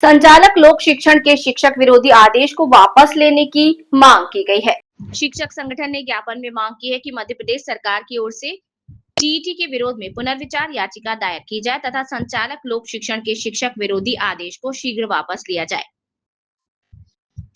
संचालक लोक शिक्षण के शिक्षक विरोधी आदेश को वापस लेने की मांग की गई है। शिक्षक संगठन ने ज्ञापन में मांग की है कि मध्य प्रदेश सरकार की ओर से टीईटी के विरोध में पुनर्विचार याचिका दायर की जाए तथा संचालक लोक शिक्षण के शिक्षक विरोधी आदेश को शीघ्र वापस लिया जाए।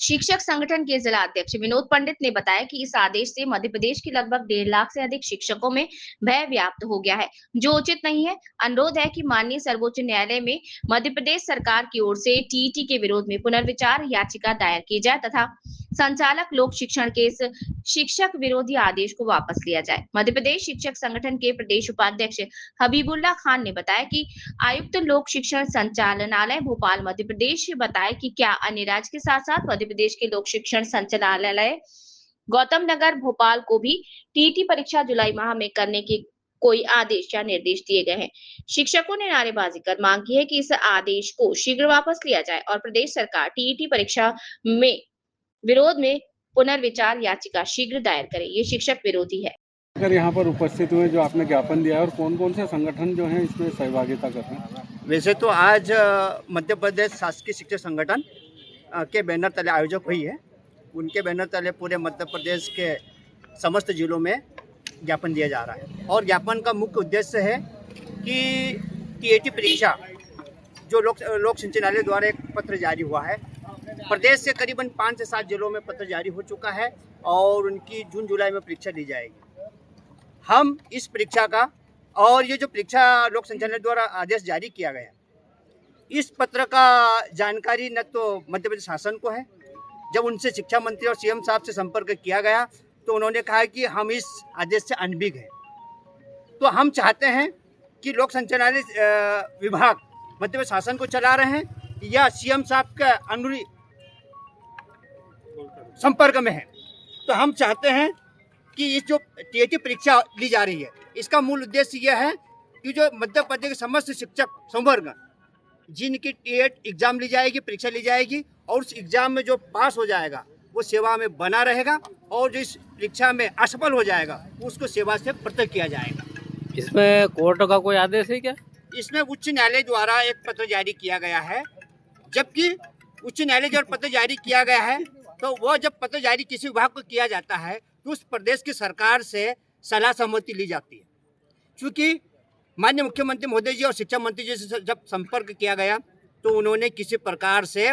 शिक्षक संगठन के जिला अध्यक्ष विनोद पंडित ने बताया कि इस आदेश से मध्य प्रदेश के लगभग 1.5 लाख से अधिक शिक्षकों में भय व्याप्त हो गया है, जो उचित नहीं है। अनुरोध है कि माननीय सर्वोच्च न्यायालय में मध्य प्रदेश सरकार की ओर से टीईटी के विरोध में पुनर्विचार याचिका दायर की जाए तथा संचालक लोक शिक्षण के इस शिक्षक विरोधी आदेश को वापस लिया जाए। मध्य प्रदेश शिक्षक संगठन के प्रदेश उपाध्यक्ष हबीबुल्ला खान ने बताया कि आयुक्त लोक शिक्षण संचालनालय भोपाल मध्य प्रदेश बताया कि क्या अन्य राज्य के साथ साथ मध्य प्रदेश के लोक शिक्षण संचालनालय गौतम नगर भोपाल को भी टीईटी परीक्षा जुलाई माह में करने के कोई आदेश या निर्देश दिए गए हैं। शिक्षकों ने नारेबाजी कर मांग की है कि इस आदेश को शीघ्र वापस लिया जाए और प्रदेश सरकार टीईटी परीक्षा में विरोध में पुनर्विचार याचिका शीघ्र दायर करे। ये शिक्षक विरोधी है। अगर यहाँ पर उपस्थित हुए जो आपने ज्ञापन दिया है और कौन कौन से संगठन जो हैं इसमें सहभागिता कर रहे हैं? वैसे तो आज मध्य प्रदेश शासकीय शिक्षक संगठन के बैनर तले आयोजक हुई है। उनके बैनर तले पूरे मध्य प्रदेश के समस्त जिलों में ज्ञापन दिया जा रहा है और ज्ञापन का मुख्य उद्देश्य है कि टीईटी परीक्षा जो लोक संचालनालय द्वारा एक पत्र जारी हुआ है, प्रदेश से करीबन 5 से 7 जिलों में पत्र जारी हो चुका है और उनकी जून जुलाई में परीक्षा ली जाएगी। हम इस परीक्षा का और ये जो परीक्षा लोक संचालनालय द्वारा आदेश जारी किया गया, इस पत्र का जानकारी न तो मध्य प्रदेश शासन को है। जब उनसे शिक्षा मंत्री और सीएम साहब से संपर्क किया गया तो उन्होंने कहा कि हम इस आदेश से अनभिज्ञ हैं। तो हम चाहते हैं कि लोक संचालनालय विभाग मध्य प्रदेश शासन को चला रहे हैं या सीएम साहब के अनुरूप संपर्क में है। तो हम चाहते हैं कि इस जो टीईटी परीक्षा ली जा रही है, इसका मूल उद्देश्य यह है कि जो मध्य प्रदेश के समस्त शिक्षक संवर्ग जिनकी टीएट एग्जाम ली जाएगी, परीक्षा ली जाएगी और उस एग्जाम में जो पास हो जाएगा वो सेवा में बना रहेगा और जो इस परीक्षा में असफल हो जाएगा उसको सेवा से पृथक किया जाएगा। इसमें कोर्ट का कोई आदेश है क्या? इसमें उच्च न्यायालय द्वारा एक पत्र जारी किया गया है। जबकि उच्च न्यायालय द्वारा पत्र जारी किया गया है तो वह जब पत्र जारी किसी विभाग को किया जाता है तो उस प्रदेश की सरकार से सलाह सहमति ली जाती है। क्योंकि माननीय मुख्यमंत्री महोदय जी और शिक्षा मंत्री जी से जब संपर्क किया गया तो उन्होंने किसी प्रकार से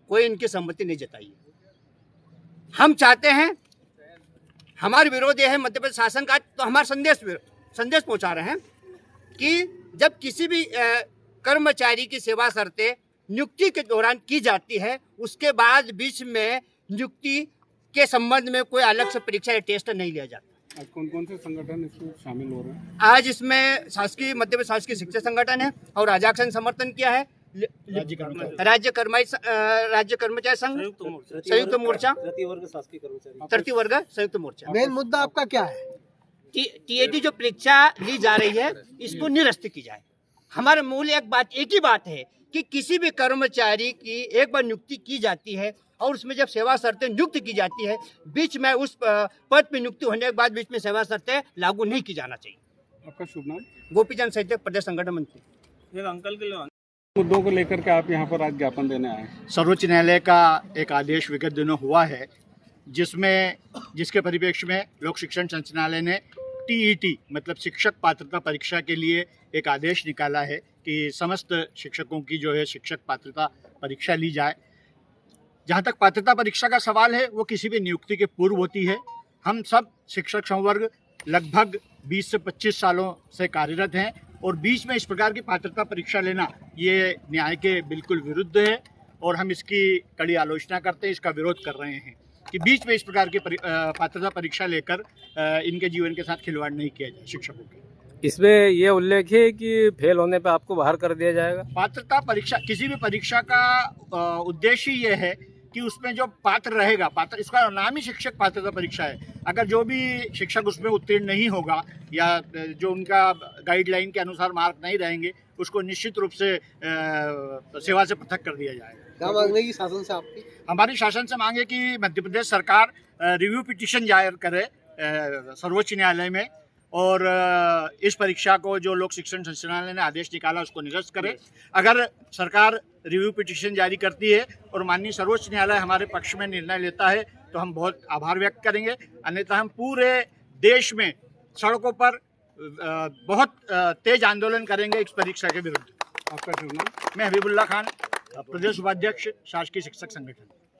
कोई इनकी सहमति नहीं जताई। हम चाहते हैं, हमारा विरोध यह है मध्य प्रदेश शासन का, तो हमारा संदेश पहुंचा रहे हैं कि जब किसी भी कर्मचारी की सेवा शर्तें नियुक्ति के दौरान की जाती है, उसके बाद बीच में नियुक्ति के संबंध में कोई अलग से परीक्षा या टेस्ट नहीं लिया जाता। आज कौन कौन से संगठन इसमें शामिल हो रहे हैं? आज इसमें शासकीय मध्य प्रदेश शासकीय शिक्षक संगठन है और राजाक्ष ने समर्थन किया है, राज्य कर्मचारी संघ, संयुक्त मोर्चा, तृतीय वर्ग संयुक्त मोर्चा। मेन मुद्दा आपका क्या है? टीईटी जो परीक्षा ली जा रही है इसको निरस्त की जाए। हमारा मूल एक ही बात है कि किसी भी कर्मचारी की एक बार नियुक्ति की जाती है और उसमें जब सेवा शर्तें नियुक्त की जाती है, बीच में उस पद पर नियुक्ति होने के बाद बीच में सेवा शर्तें लागू नहीं की जाना चाहिए। आपका शुभ नाम? गोपीचंद सहित प्रदेश संगठन मंत्री। अंकल के मुद्दों को लेकर के आप यहाँ पर आज ज्ञापन देने आए? सर्वोच्च न्यायालय का एक आदेश विगत दिनों हुआ है जिसके परिप्रेक्ष्य में लोक शिक्षण संचालनालय ने टीईटी मतलब शिक्षक पात्रता परीक्षा के लिए एक आदेश निकाला है कि समस्त शिक्षकों की जो है शिक्षक पात्रता परीक्षा ली जाए। जहाँ तक पात्रता परीक्षा का सवाल है वो किसी भी नियुक्ति के पूर्व होती है। हम सब शिक्षक संवर्ग लगभग 20 से 25 सालों से कार्यरत हैं और बीच में इस प्रकार की पात्रता परीक्षा लेना ये न्याय के बिल्कुल विरुद्ध है और हम इसकी कड़ी आलोचना करते हैं, इसका विरोध कर रहे हैं कि बीच में इस प्रकार की पात्रता परीक्षा लेकर इनके जीवन के साथ खिलवाड़ नहीं किया जाए शिक्षकों के। इसमें ये उल्लेख है कि फेल होने पे आपको बाहर कर दिया जाएगा। पात्रता परीक्षा, किसी भी परीक्षा का उद्देश्य ये है कि उसमें जो पात्र रहेगा, पात्र इसका नाम ही शिक्षक पात्रता परीक्षा है। अगर जो भी शिक्षक उसमें उत्तीर्ण नहीं होगा या जो उनका गाइडलाइन के अनुसार मार्क नहीं रहेंगे उसको निश्चित रूप से सेवा से पृथक कर दिया जाएगा। क्या मांग रही शासन से आपकी? हमारी शासन से मांगे कि मध्य प्रदेश सरकार रिव्यू पिटीशन दायर करे सर्वोच्च न्यायालय में और इस परीक्षा को जो लोक शिक्षण संचालनालय ने आदेश निकाला उसको निरस्त करे। अगर सरकार रिव्यू पिटीशन जारी करती है और माननीय सर्वोच्च न्यायालय हमारे पक्ष में निर्णय लेता है तो हम बहुत आभार व्यक्त करेंगे, अन्यथा हम पूरे देश में सड़कों पर बहुत तेज आंदोलन करेंगे इस परीक्षा के विरुद्ध। आपका शुभ नाम? मैं हबीबुल्ला खान, प्रदेश उपाध्यक्ष शासकीय शिक्षक संगठन।